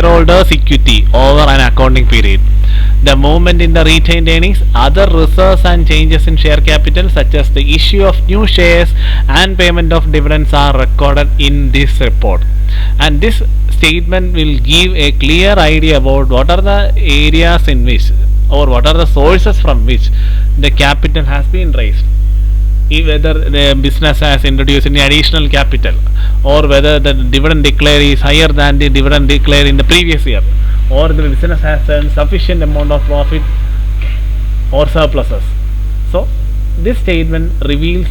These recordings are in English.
shareholders' equity over an accounting period. The movement in the retained earnings, other reserves and changes in share capital such as the issue of new shares and payment of dividends are recorded in this report. And this statement will give a clear idea about what are the areas in which, or what are the sources from which the capital has been raised. Whether the business has introduced any additional capital, or whether the dividend declared is higher than the dividend declared in the previous year, or the business has earned sufficient amount of profit or surpluses. So this statement reveals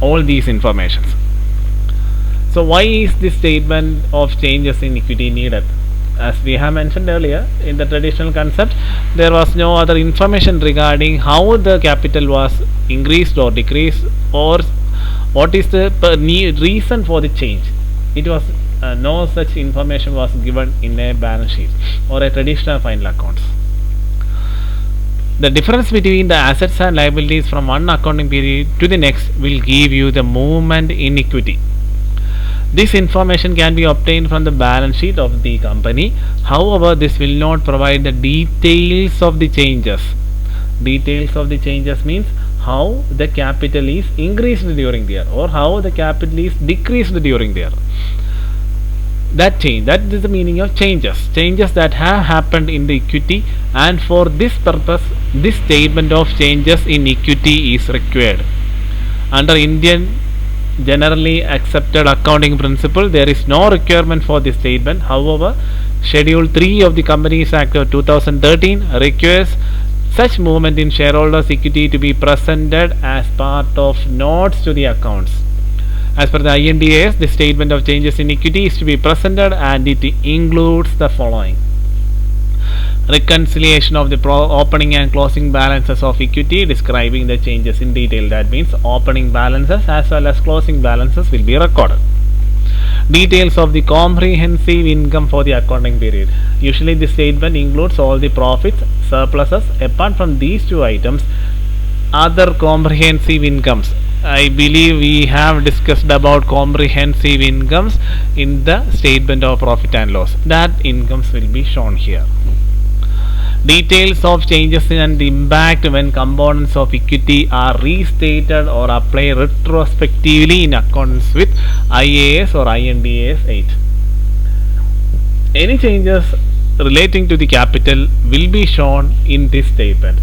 all these informations. So why is this statement of changes in equity needed? As we have mentioned earlier, in the traditional concept, there was no other information regarding how the capital was increased or decreased, or what is the reason for the change. It was no such information was given in a balance sheet or a traditional final accounts. The difference between the assets and liabilities from one accounting period to the next will give you the movement in equity. This information can be obtained from the balance sheet of the company. However, this will not provide the details of the changes. Details of the changes means how the capital is increased during the year, or how the capital is decreased during the year. That change, that is the meaning of changes. Changes that have happened in the equity, and for this purpose, this statement of changes in equity is required. Under Indian generally accepted accounting principle, there is no requirement for this statement. However, Schedule 3 of the Companies Act of 2013 requires such movement in shareholders' equity to be presented as part of notes to the accounts. As per the INDAS, the statement of changes in equity is to be presented, and it includes the following: reconciliation of the opening and closing balances of equity describing the changes in detail. That means opening balances as well as closing balances will be recorded. Details of the comprehensive income for the accounting period. Usually this statement includes all the profits, surpluses. Apart from these two items, other comprehensive incomes. I believe we have discussed about comprehensive incomes in the statement of profit and loss. That incomes will be shown here. Details of changes and impact when components of equity are restated or applied retrospectively in accordance with IAS or INDAS 8. Any changes relating to the capital will be shown in this statement,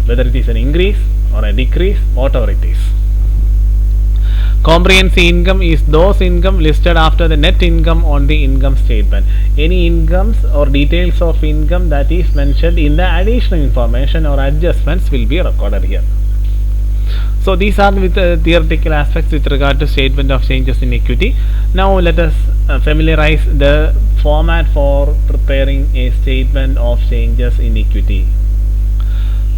whether it is an increase or a decrease, whatever it is. Comprehensive income is those income listed after the net income on the income statement. Any incomes or details of income that is mentioned in the additional information or adjustments will be recorded here. So these are with theoretical aspects with regard to statement of changes in equity. Now let us familiarize the format for preparing a statement of changes in equity.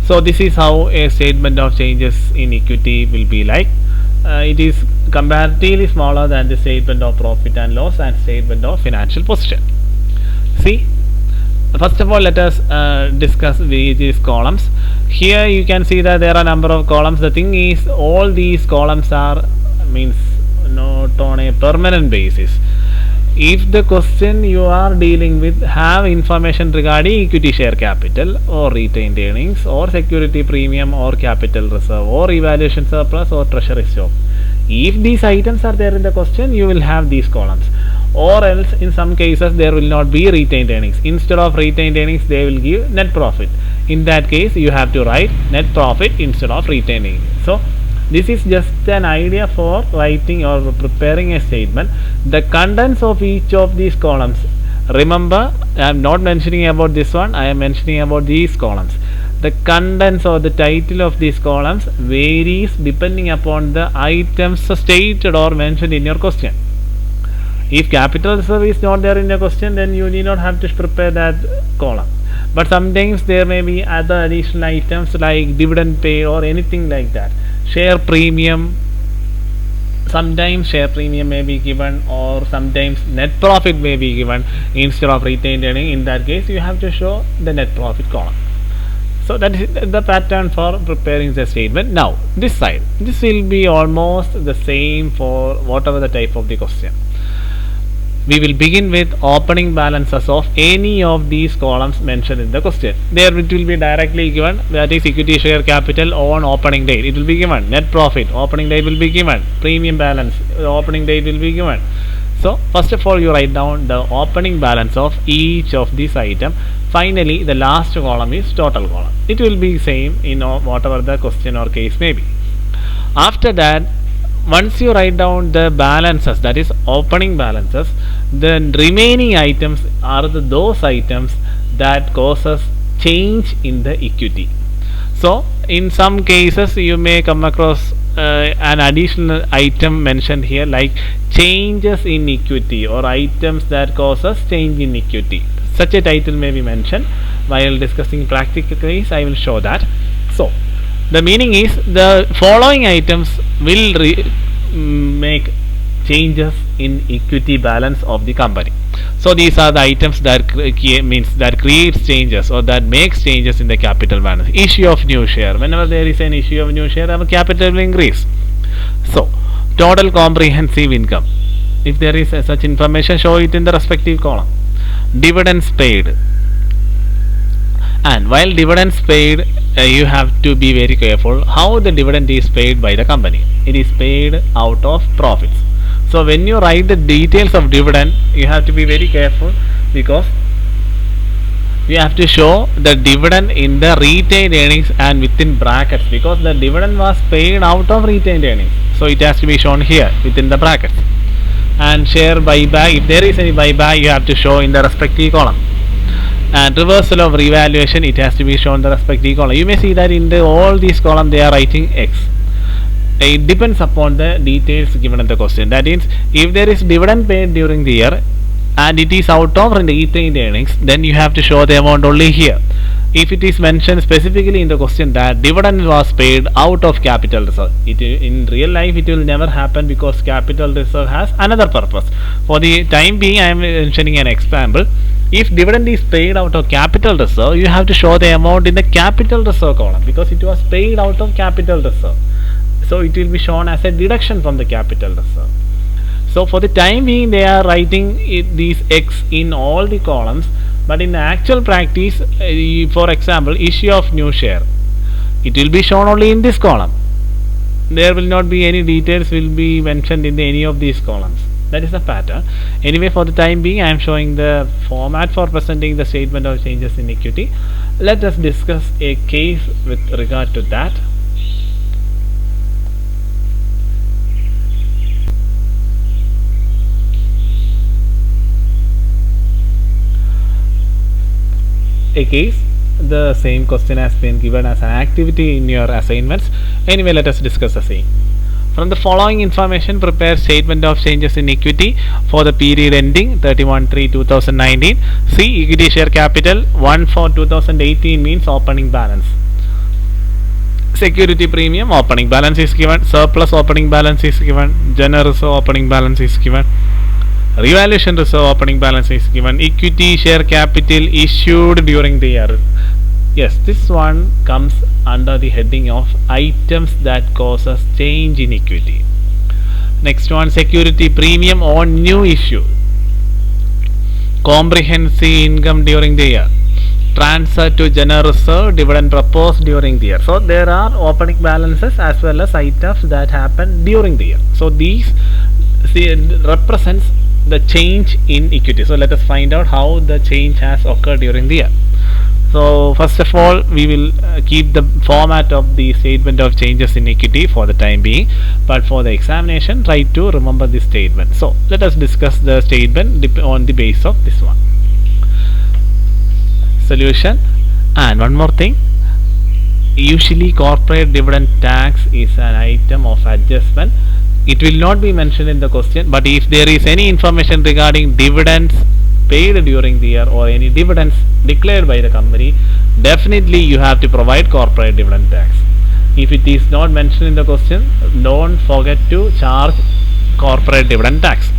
So this is how a statement of changes in equity will be like. It is comparatively smaller than the statement of profit and loss and statement of financial position. See, first of all, let us discuss these columns. Here you can see that there are a number of columns. The thing is, all these columns are not on a permanent basis. If the question you are dealing with have information regarding equity share capital or retained earnings or security premium or capital reserve or evaluation surplus or treasury stock, if these items are there in the question, you will have these columns. Or else in some cases there will not be retained earnings. Instead of retained earnings, they will give net profit. In that case, you have to write net profit instead of retained earnings. So this is just an idea for writing or preparing a statement. The contents of each of these columns, remember, I am not mentioning about this one, I am mentioning about these columns. The contents or the title of these columns varies depending upon the items stated or mentioned in your question. If capital reserve is not there in your question, then you need not have to prepare that column. But sometimes there may be other additional items like dividend pay or anything like that. Share premium, sometimes share premium may be given, or sometimes net profit may be given instead of retained earning. In that case, you have to show the net profit column. So that is the pattern for preparing the statement. Now this side, this will be almost the same for whatever the type of the question. We will begin with opening balances of any of these columns mentioned in the question. There it will be directly given, that is equity share capital on opening date. It will be given. Net profit, opening date will be given. Premium balance, opening date will be given. So first of all, you write down the opening balance of each of these items. Finally, the last column is total column. It will be same in whatever the question or case may be. After that, once you write down the balances, that is opening balances, the remaining items are those items that causes change in the equity. So in some cases you may come across an additional item mentioned here, like changes in equity or items that causes change in equity. Such a title may be mentioned. While discussing practical case, I will show that. So the meaning is the following items will make changes in equity balance of the company. So these are the items that creates changes or that makes changes in the capital balance. Issue of new share. Whenever there is an issue of new share, our capital will increase. So total comprehensive income. If there is such information, show it in the respective column. Dividends paid. And while dividends paid, you have to be very careful how the dividend is paid by the company. It is paid out of profits. So when you write the details of dividend, you have to be very careful, because you have to show the dividend in the retained earnings and within brackets, because the dividend was paid out of retained earnings. So it has to be shown here within the brackets. And share buyback, if there is any buyback, you have to show in the respective column. And reversal of revaluation, it has to be shown in the respective column. You may see that in all these columns they are writing X. It depends upon the details given in the question. That is, if there is dividend paid during the year and it is out of retained earnings, then you have to show the amount only here. If it is mentioned specifically in the question that dividend was paid out of capital reserve, in real life it will never happen, because capital reserve has another purpose. For the time being, I am mentioning an example. If dividend is paid out of capital reserve, you have to show the amount in the capital reserve column, because it was paid out of capital reserve. So it will be shown as a deduction from the capital reserve. So for the time being, they are writing these X in all the columns, but in the actual practice, for example, issue of new share, it will be shown only in this column. There will not be any details will be mentioned in any of these columns. That is the pattern. Anyway, for the time being, I am showing the format for presenting the statement of changes in equity. Let us discuss a case with regard to that. A case, the same question has been given as an activity in your assignments. Anyway, let us discuss the same. From the following information, prepare statement of changes in equity for the period ending 31/3/2019. See, equity share capital 1 for 2018 means opening balance. Security premium opening balance is given. Surplus opening balance is given. Generous opening balance is given. Revaluation reserve opening balance is given. Equity share capital issued during the year. Yes, this one comes under the heading of items that causes change in equity. Next one, security premium on new issue. Comprehensive income during the year. Transfer to general reserve, dividend proposed during the year. So there are opening balances as well as items that happen during the year. So these represents the change in equity. So let us find out how the change has occurred during the year. So first of all, we will keep the format of the statement of changes in equity for the time being, but for the examination, try to remember this statement. So let us discuss the statement on the basis of this one. Solution. And one more thing, usually corporate dividend tax is an item of adjustment. It will not be mentioned in the question, but if there is any information regarding dividends paid during the year or any dividends declared by the company, definitely you have to provide corporate dividend tax. If it is not mentioned in the question, don't forget to charge corporate dividend tax.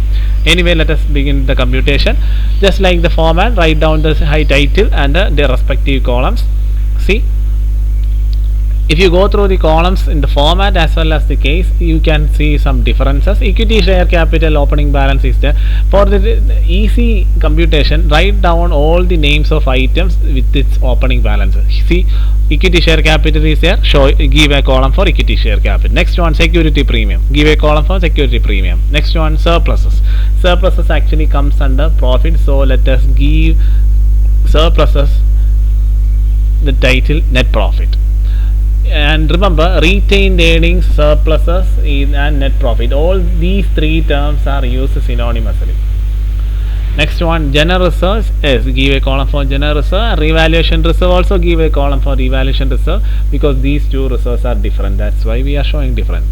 Anyway, let us begin the computation. Just like the format, write down the high title and the respective columns. See, if you go through the columns in the format as well as the case, you can see some differences. Equity share capital opening balance is there. For the easy computation, write down all the names of items with its opening balances. See, equity share capital is there, show, give a column for equity share capital. Next one, security premium, give a column for security premium. Next one, surpluses. Surpluses actually comes under profit, so let us give surpluses the title net profit. And remember, retained earnings, surpluses and net profit, all these three terms are used synonymously. Next one, general reserves, yes, give a column for general reserve. Revaluation reserve, also give a column for revaluation reserve, because these two reserves are different, that's why we are showing different.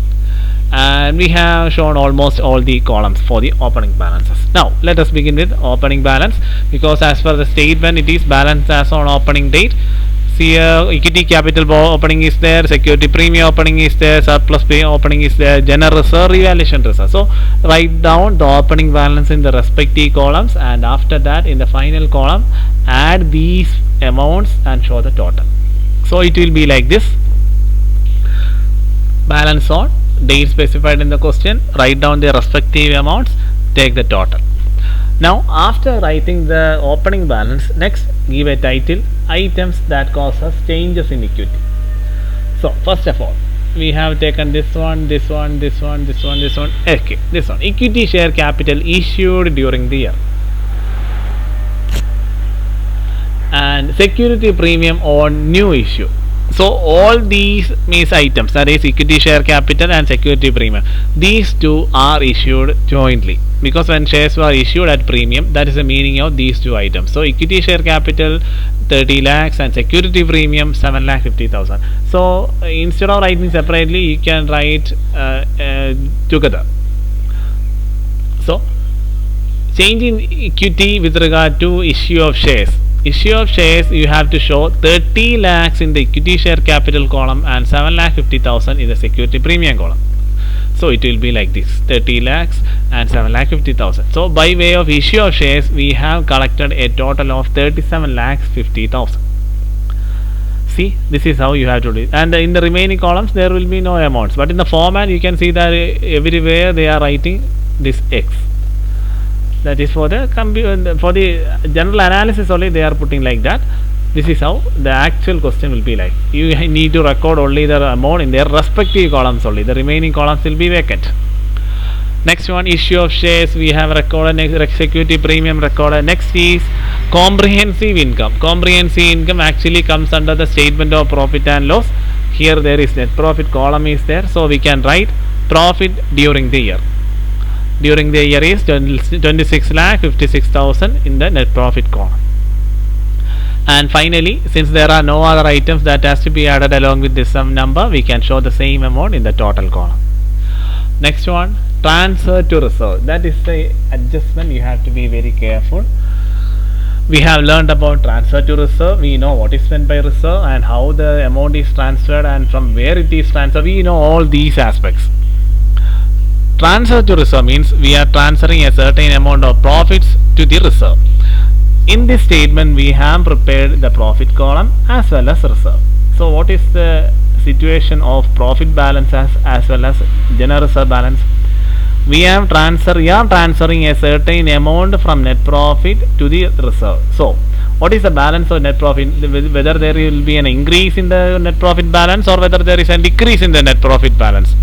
And we have shown almost all the columns for the opening balances. Now let us begin with opening balance, because as per the statement it is balance as on opening date. See, equity capital opening is there, security premium opening is there, surplus pay opening is there, general reserve, revaluation reserve. So write down the opening balance in the respective columns, and after that in the final column add these amounts and show the total. So it will be like this: balance on date specified in the question, write down the respective amounts, take the total. Now after writing the opening balance, next give a title, items that cause us changes in equity. So first of all, we have taken this one, this one, this one, this one, this one. Okay, this one, equity share capital issued during the year, and security premium on new issue. So all these means items, that is equity share capital and security premium, these two are issued jointly, because when shares were issued at premium, that is the meaning of these two items. So equity share capital 30 lakhs and security premium 7,50,000. So instead of writing separately, you can write together. So change in equity with regard to issue of shares. Issue of shares, you have to show 30 lakhs in the equity share capital column and 7,50,000 in the security premium column. So it will be like this: 30 lakhs and 7,50,000. So by way of issue of shares, we have collected a total of 37,50,000. See, this is how you have to do it. And in the remaining columns there will be no amounts, but in the format you can see that everywhere they are writing this X. That is for the general analysis only they are putting like that. This is how the actual question will be like. You need to record only the amount in their respective columns only. The remaining columns will be vacant. Next one, issue of shares, we have recorded. Next, security premium recorded. Next is comprehensive income. Comprehensive income actually comes under the statement of profit and loss. Here there is net profit column is there, so we can write profit during the year. During the year is 26,56,000 in the net profit column. And finally, since there are no other items that has to be added along with this sum number, we can show the same amount in the total column. Next one, transfer to reserve. That is the adjustment, you have to be very careful. We have learned about transfer to reserve. We know what is meant by reserve and how the amount is transferred and from where it is transferred. We know all these aspects. Transfer to reserve means we are transferring a certain amount of profits to the reserve. In this statement, we have prepared the profit column as well as reserve. So what is the situation of profit balance as well as general reserve balance? We are transferring a certain amount from net profit to the reserve. So what is the balance of net profit? Whether there will be an increase in the net profit balance or whether there is a decrease in the net profit balance.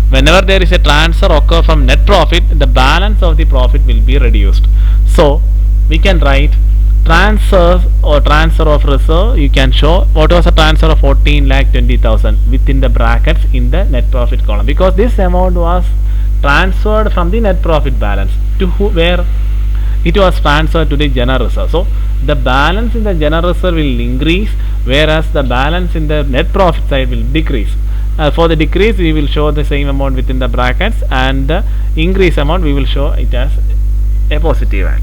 Whenever there is a transfer occur from net profit, the balance of the profit will be reduced. So we can write transfer or transfer of reserve. You can show what was the transfer of 14,20,000 within the brackets in the net profit column, because this amount was transferred from the net profit balance to where it was transferred to the general reserve. So the balance in the general reserve will increase, whereas the balance in the net profit side will decrease. For the decrease, we will show the same amount within the brackets, and the increase amount we will show it as a positive add.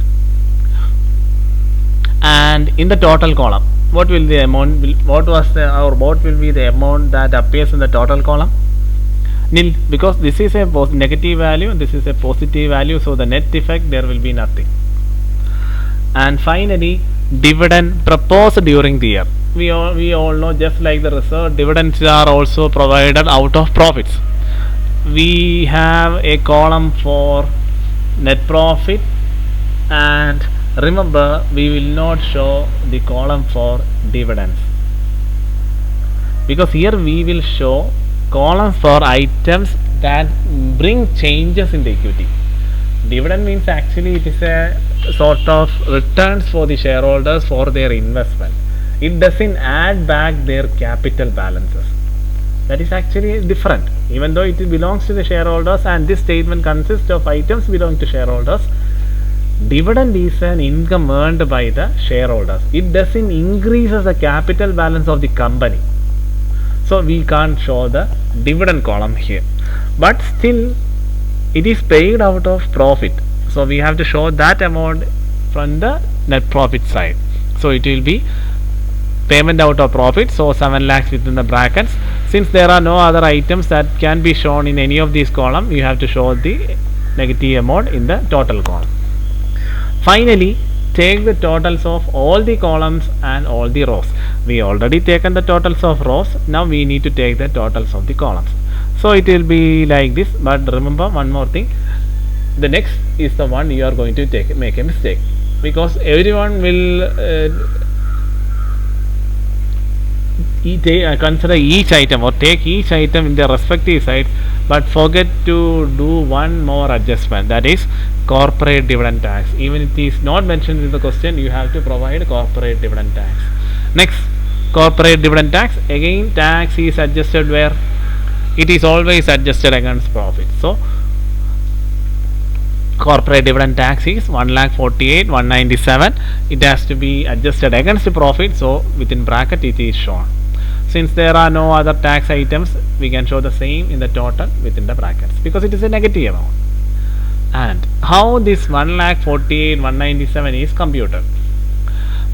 And in the total column, what will the amount? What will be the amount that appears in the total column? Nil, because this is a negative value and this is a positive value, so the net effect there will be nothing. And finally, dividend proposed during the year. we all know, just like the reserve, dividends are also provided out of profits. We have a column for net profit, and remember, we will not show the column for dividends, because here we will show columns for items that bring changes in the equity. Dividend means actually it is a sort of returns for the shareholders for their investment. It doesn't add back their capital balances. That is actually different. Even though it belongs to the shareholders and this statement consists of items belonging to shareholders, dividend is an income earned by the shareholders. It doesn't increase the capital balance of the company. So we can't show the dividend column here. But still, it is paid out of profit. So we have to show that amount from the net profit side. So it will be payment out of profit, so 7 lakhs within the brackets. Since there are no other items that can be shown in any of these columns, you have to show the negative amount in the total column. Finally, take the totals of all the columns and all the rows. We already taken the totals of rows. Now we need to take the totals of the columns. So it will be like this. But remember one more thing. The next is the one you are going to make a mistake, because everyone will consider each item or take each item in their respective sides, but forget to do one more adjustment, that is corporate dividend tax. Even if it is not mentioned in the question, you have to provide corporate dividend tax. Next, corporate dividend tax. Again, tax is adjusted where? It is always adjusted against profit. So corporate dividend tax is 1,48,197. It has to be adjusted against profit, so within bracket it is shown. Since there are no other tax items, we can show the same in the total within the brackets, because it is a negative amount. And how this 1,48,197 is computed?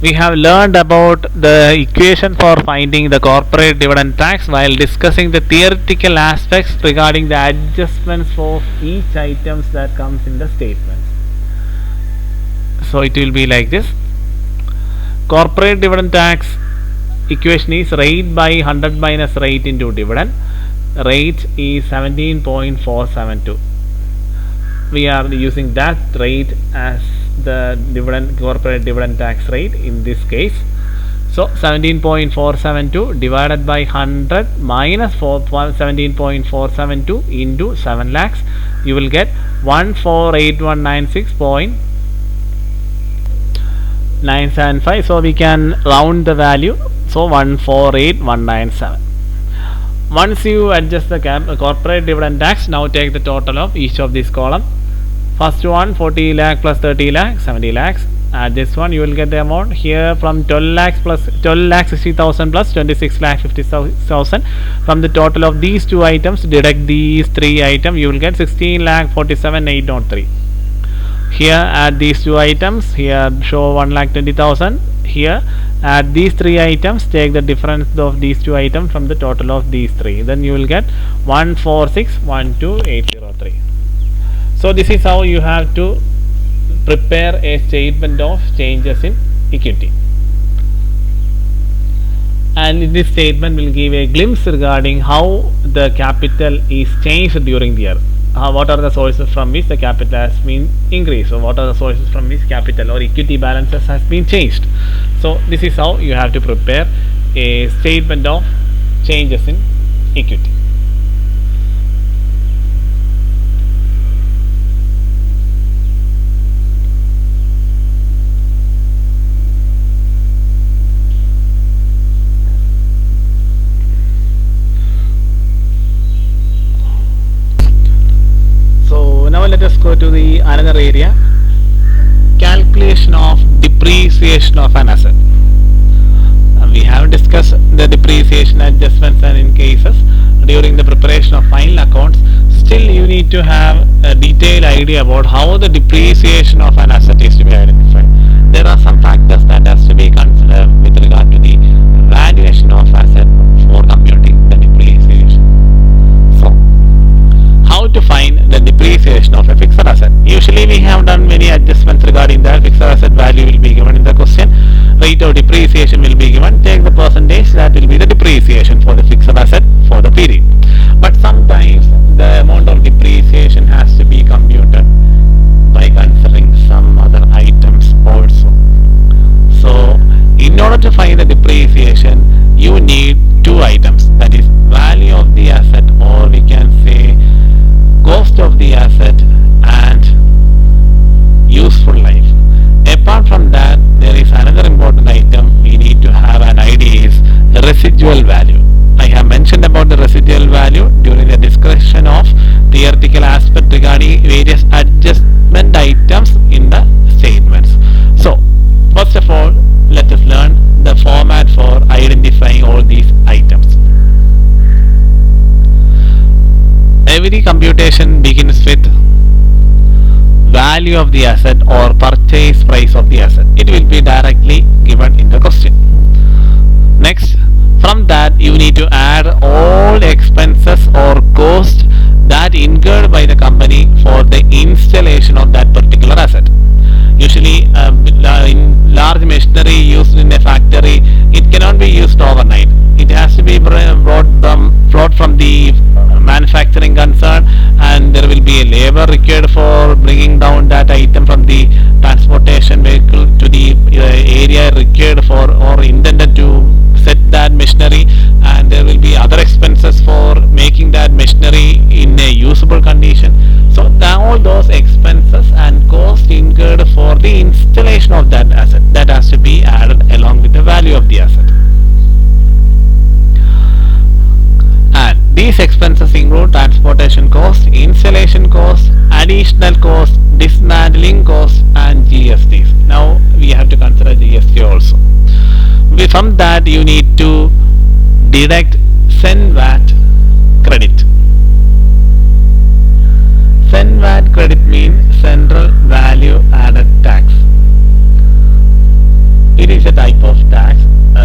We have learned about the equation for finding the corporate dividend tax while discussing the theoretical aspects regarding the adjustments for each items that comes in the statements. So it will be like this. Corporate dividend tax equation is rate by 100 minus rate into dividend. Rate is 17.472. We are using that rate as the corporate dividend tax rate in this case. So 17.472 divided by 100 minus 17.472 into 7 lakhs, you will get 148196.975. so we can round the value, so 148197. Once you adjust the corporate dividend tax, now take the total of each of these columns. First one, 40 lakh plus 30 lakh, 70 lakhs. Add this one, you will get the amount here from 12 lakhs plus 12 lakh 60,000 plus 26 lakh 50,000. From the total of these two items, deduct these three items, you will get 16 lakh 47,803. Here add these two items, here show 1 lakh 20,000. Here add these three items, take the difference of these two items from the total of these three, then you will get 146,12,803. So this is how you have to prepare a statement of changes in equity. And this statement will give a glimpse regarding how the capital is changed during the year. What are the sources from which the capital has been increased, or what are the sources from which capital or equity balances has been changed. So this is how you have to prepare a statement of changes in equity. Now let us go to the another area, calculation of depreciation of an asset. We have discussed the depreciation adjustments and in cases during the preparation of final accounts. Still you need to have a detailed idea about how the depreciation of an asset is to be identified. There are some factors that has to be considered with regard to the valuation of asset for computing the depreciation. So how to find the depreciation of a fixed asset? Usually we have done many adjustments regarding that. Fixed asset value will be given in the question. rate of depreciation will be given. Take the percentage, that will be the depreciation for the fixed asset for the period. But sometimes the amount of depreciation has to be computed by considering some other items also. So in order to find the depreciation, you need two items, that is value of the asset, or we can say cost of the asset and useful life. Apart from that, there is another important item we need to have an idea, is residual value. I have mentioned about the residual value during the discussion of theoretical aspect regarding various adjustment items in the statements. So first of all, let us learn the format for identifying all these items. Every computation begins with value of the asset or purchase price of the asset. It will be directly given in the question. Next, from that you need to add all expenses or cost that incurred by the company for the installation of that particular asset. Usually in large machinery used in a factory, it cannot be used overnight. It has to be brought from the manufacturing concern, and there will be a labor required for bringing down that item from the transportation vehicle to the area required for or intended to set that machinery, and there will be other expenses for making that machinery in a usable condition. So all those expenses and costs incurred for the installation of that asset, that has to be added along with the value of the asset. And these expenses include transportation costs, installation costs, additional costs, dismantling costs, and GSTs. Now we have to consider GST also. From that you need to deduct CENVAT credit. CENVAT credit means Central Value Added Tax. It is a type of tax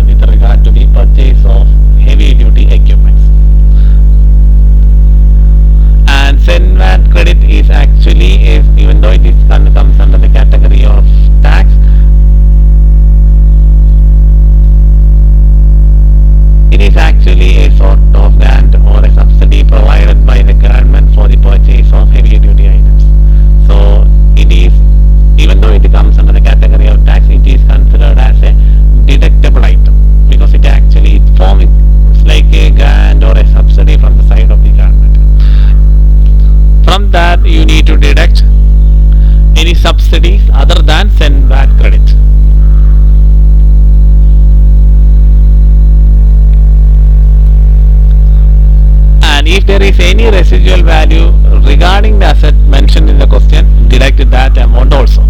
with regard to the purchase of heavy duty equipments. And CENVAT credit is actually, even though it is comes under the category of tax, it is actually a sort of grant or a subsidy provided by the government for the purchase of heavy duty items. So it is, even though it comes under the category of tax, it is considered as a deductible item, because it actually forms like a grant or a subsidy from the side of the government. From that you need to deduct any subsidies other than CENVAT credit. And if there is any residual value regarding the asset mentioned in the question, deduct that amount also.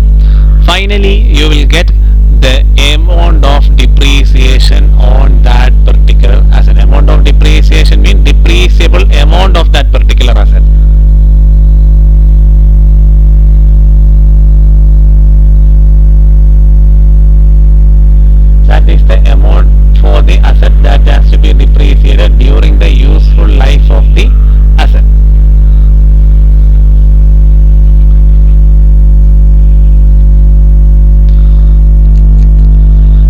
Finally, you will get the amount of depreciation on that particular asset. Amount of depreciation means depreciable amount of that particular asset. That is the amount for the asset that has to be depreciated during the useful life of the asset.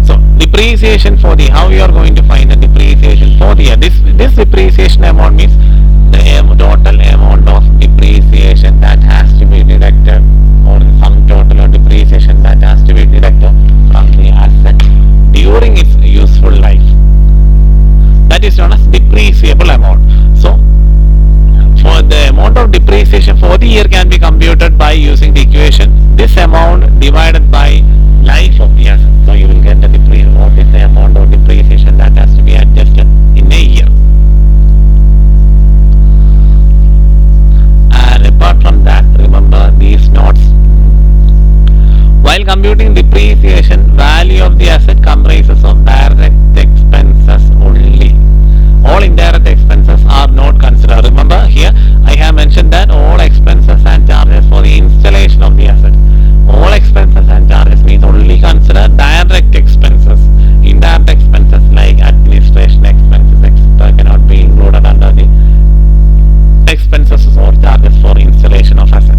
So depreciation for the, how you are going to find the depreciation for the, this depreciation amount means the total amount of depreciation that has to be deducted, or the sum total of depreciation that has to be deducted from the asset during its useful life. That is known as depreciable amount. So for the amount of depreciation for the year can be computed by using the equation this amount divided by life of the asset. So you will get the what is the amount of depreciation that has to be adjusted in a year. And apart from that, remember these notes. While computing depreciation, value of the asset comprises of direct expenses only. All indirect expenses are not considered. Remember here I have mentioned that all expenses and charges for the installation of the asset. All expenses and charges means only consider direct expenses. Indirect expenses like administration expenses, etc. cannot be included under the expenses or charges for installation of asset.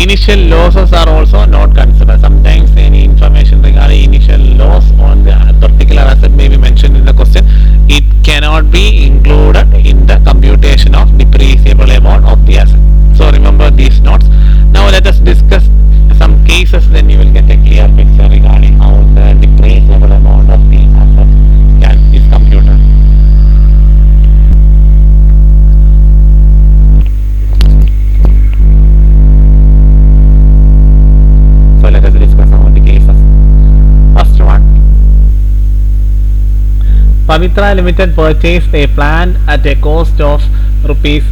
initial losses are also not considered. Sometimes any information regarding initial loss on the particular asset may be mentioned in the question. It cannot be included in the computation of depreciable amount of the asset. So remember these notes. Now let us discuss some cases, then you will get a clear picture regarding how the depreciable amount of the asset is computed. So let us discuss some of the cases. First one, Pavitra Limited purchased a plant at a cost of rupees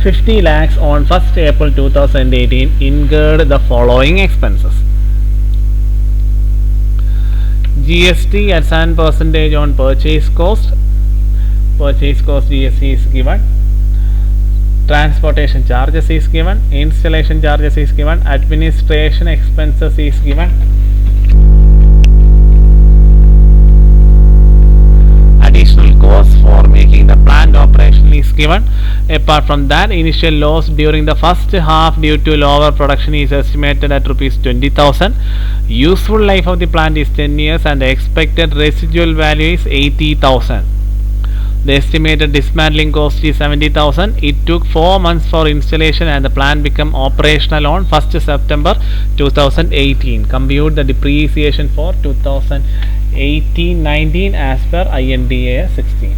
50 lakhs on 1st April 2018, incurred the following expenses. GST at 7% on purchase cost. Purchase cost GST is given. Transportation charges is given. Installation charges is given. Administration expenses is given. Additional costs for making the plant operational is given. Apart from that, initial loss during the first half due to lower production is estimated at rupees 20,000. Useful life of the plant is 10 years and the expected residual value is 80,000. The estimated dismantling cost is 70,000. It took 4 months for installation and the plant became operational on 1st September 2018. Compute the depreciation for 2018-19 as per IND-AS 16.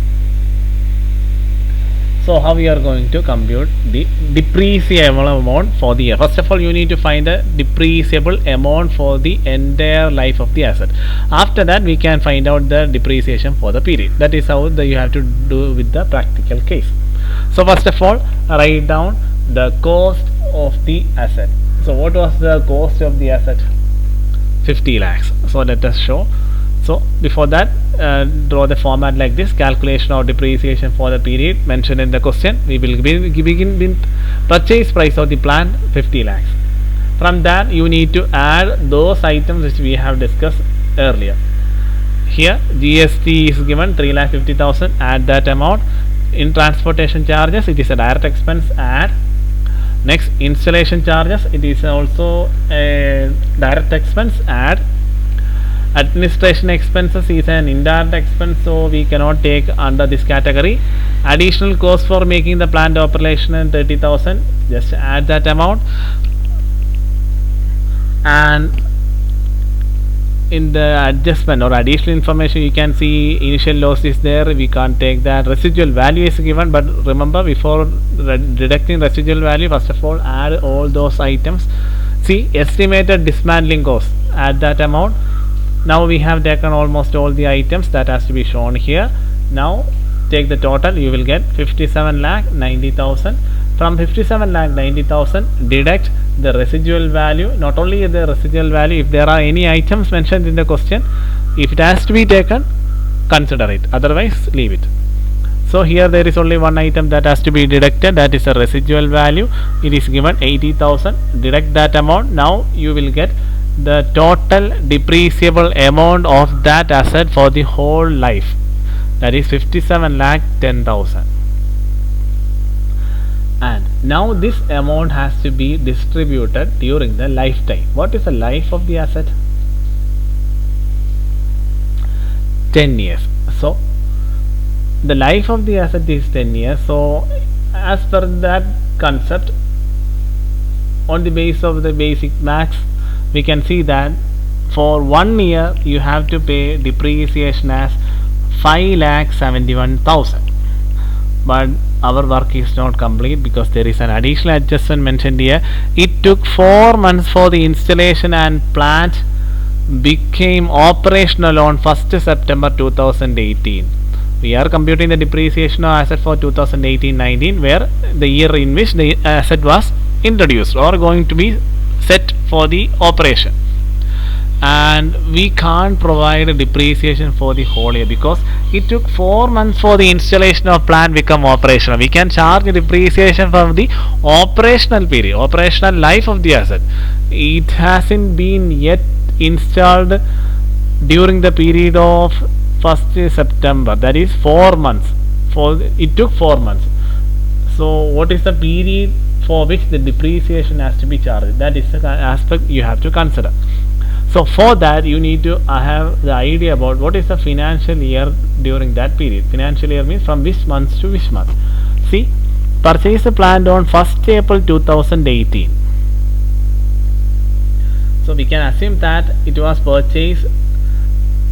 So how we are going to compute the depreciable amount for the year? First of all, you need to find the depreciable amount for the entire life of the asset. After that, we can find out the depreciation for the period. That is how you have to do with the practical case. So first of all, write down the cost of the asset. So what was the cost of the asset? 50 lakhs. So let us show. So before that, draw the format like this. Calculation of depreciation for the period mentioned in the question. We will begin with purchase price of the plant 50 lakhs. From that, you need to add those items which we have discussed earlier. Here GST is given 3,50,000. Add that amount. In transportation charges, it is a direct expense. Add. Next, installation charges, it is also a direct expense. Add. Administration expenses is an indirect expense, so we cannot take under this category. Additional cost for making the plant operational 30,000. Just add that amount. And in the adjustment or additional information, you can see initial loss is there. We can't take that. Residual value is given, but remember, before deducting residual value, first of all, add all those items. See, estimated dismantling cost. Add that amount. Now we have taken almost all the items that has to be shown here. Now take the total. You will get 57,90,000. From 57,90,000, deduct the residual value. Not only the residual value, if there are any items mentioned in the question, if it has to be taken, consider it. Otherwise, leave it. So here there is only one item that has to be deducted. That is a residual value. It is given 80,000. Deduct that amount. Now you will get the total depreciable amount of that asset for the whole life. That is 57,10,000. And now this amount has to be distributed during the lifetime. What is the life of the asset? 10 years. So the life of the asset is 10 years. So as per that concept, on the base of the basic max, we can see that for 1 year you have to pay depreciation as 5,71,000. But our work is not complete because there is an additional adjustment mentioned here. It took 4 months for the installation and plant became operational on 1st September 2018. We are computing the depreciation of asset for 2018-19, where the year in which the asset was introduced or going to be set for the operation. And we can't provide a depreciation for the whole year because it took 4 months for the installation of plant become operational. We can charge the depreciation from the operational period, operational life of the asset. It hasn't been yet installed during the period of 1st September. That is 4 months. It took 4 months. So what is the period for which the depreciation has to be charged. That is the aspect you have to consider. So for that you need to have the idea about what is the financial year during that period. Financial year means from which month to which month. See, purchase planned on 1st April 2018. So we can assume that it was purchased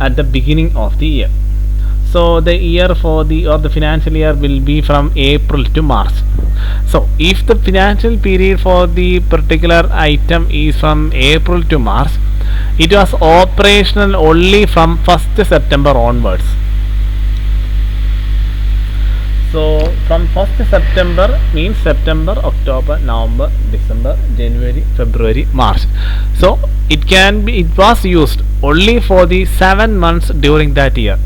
at the beginning of the year. So the year for the financial year will be from April to March. So if the financial period for the particular item is from April to March, it was operational only from 1st September onwards. So from 1st September means September, October, November, December, January, February, March. So it was used only for the 7 months during that year.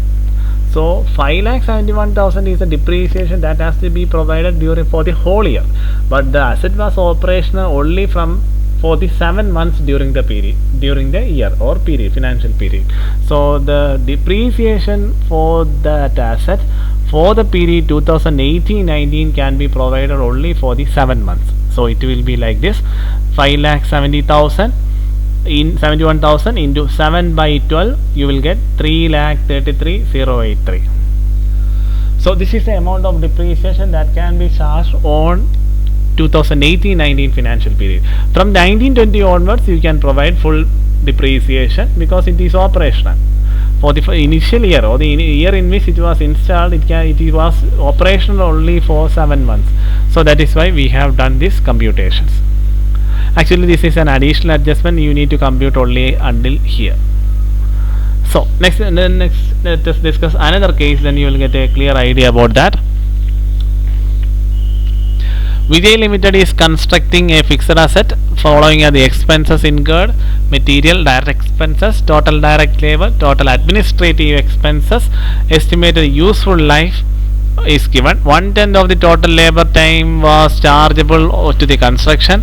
So 5,71,000 is a depreciation that has to be provided for the whole year, but the asset was operational only for the 7 months during the year or financial period. So the depreciation for that asset for the period 2018-19 can be provided only for the 7 months. So it will be like this: 5,70,000 in 71,000 into 7 by 12, you will get 3,33,083. So this is the amount of depreciation that can be charged on 2018-19 financial period. From 1920 onwards you can provide full depreciation because it is operational. For the initial year or the year in which it was installed, it was operational only for 7 months. So that is why we have done these computations. Actually this is an additional adjustment, you need to compute only until here. So next let us discuss another case, then you will get a clear idea about that. Vijay Limited is constructing a fixed asset. Following are the expenses incurred: material, direct expenses, total direct labor, total administrative expenses. Estimated useful life is given. 1/10 of the total labor time was chargeable to the construction.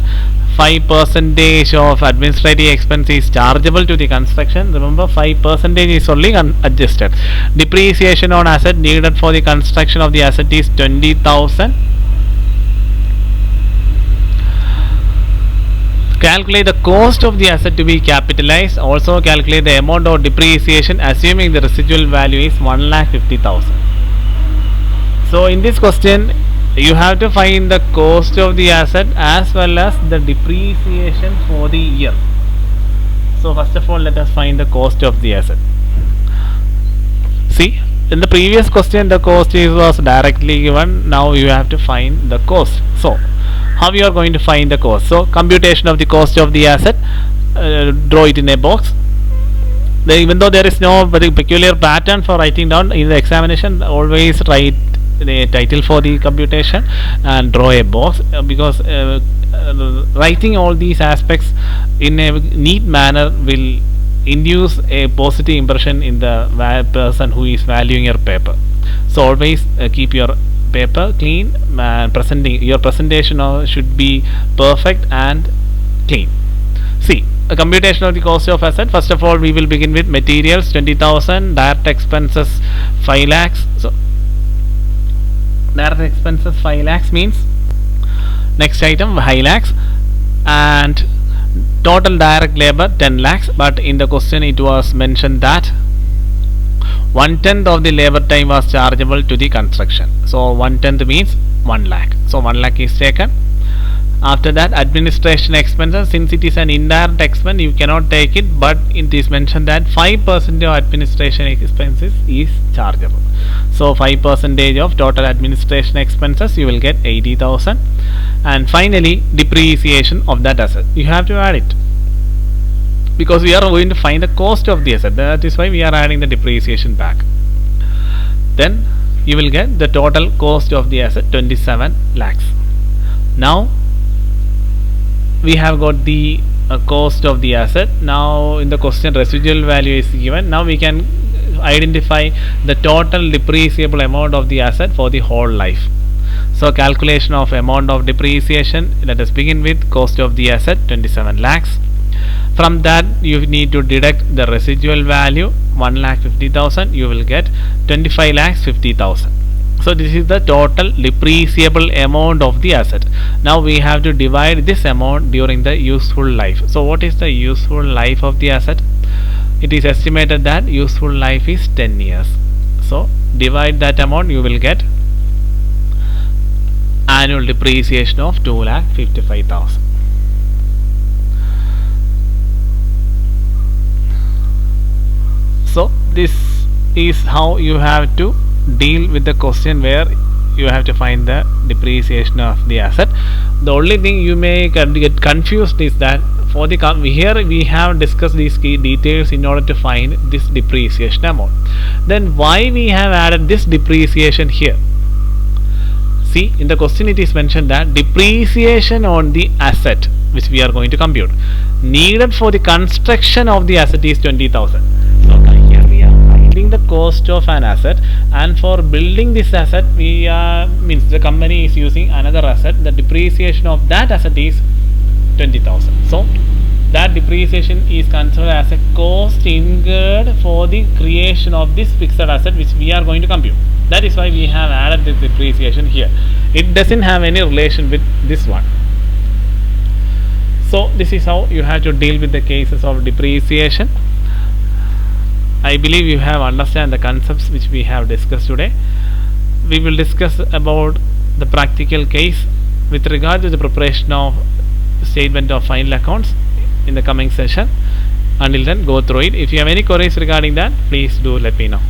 5% of administrative expense is chargeable to the construction. Remember, 5% is only adjusted. Depreciation on asset needed for the construction of the asset is 20,000. Calculate the cost of the asset to be capitalized. Also calculate the amount of depreciation assuming the residual value is 1,50,000. So in this question you have to find the cost of the asset as well as the depreciation for the year. So first of all let us find the cost of the asset. See, in the previous question the cost was directly given. Now you have to find the cost. So how you are going to find the cost? So computation of the cost of the asset, draw it in a box. Even though there is no very peculiar pattern for writing down in the examination, always write the title for the computation and draw a box, because writing all these aspects in a neat manner will induce a positive impression in the person who is valuing your paper. So always keep your paper clean, and your presentation should be perfect and clean. See, a computation of the cost of asset. First of all we will begin with materials 20,000, direct expenses 5 lakhs. So direct expenses 5 lakhs means next item 5 lakhs, and total direct labor 10 lakhs, but in the question it was mentioned that 1/10 of the labor time was chargeable to the construction. So 1/10 means 1 lakh. So 1 lakh is taken. After that, administration expenses, since it is an indirect expense you cannot take it, but it is mentioned that 5% of administration expenses is chargeable. So 5% of total administration expenses, you will get 80,000. And finally depreciation of that asset, you have to add it, because we are going to find the cost of the asset. That is why we are adding the depreciation back. Then you will get the total cost of the asset 27 lakhs. Now we have got the cost of the asset. Now in the question residual value is given. Now we can identify the total depreciable amount of the asset for the whole life. So calculation of amount of depreciation, let us begin with cost of the asset 27 lakhs. From that you need to deduct the residual value 1,50,000. You will get 25,50,000. So this is the total depreciable amount of the asset. Now we have to divide this amount during the useful life. So what is the useful life of the asset? It is estimated that useful life is 10 years. So divide that amount, you will get annual depreciation of 2,55,000. So this is how you have to deal with the question where you have to find the depreciation of the asset. The only thing you may get confused is that for the here we have discussed these key details in order to find this depreciation amount. Then why we have added this depreciation here? See, in the question it is mentioned that depreciation on the asset which we are going to compute needed for the construction of the asset is 20,000. So here we are finding the cost of an asset, and for building this asset we means the company is using another asset. The depreciation of that asset is 20,000. So that depreciation is considered as a cost incurred for the creation of this fixed asset which we are going to compute. That is why we have added this depreciation here. It doesn't have any relation with this one. So this is how you have to deal with the cases of depreciation. I believe you have understand the concepts which we have discussed today. We will discuss about the practical case with regard to the preparation of statement of final accounts in the coming session. Until then, go through it. If you have any queries regarding that, please do let me know.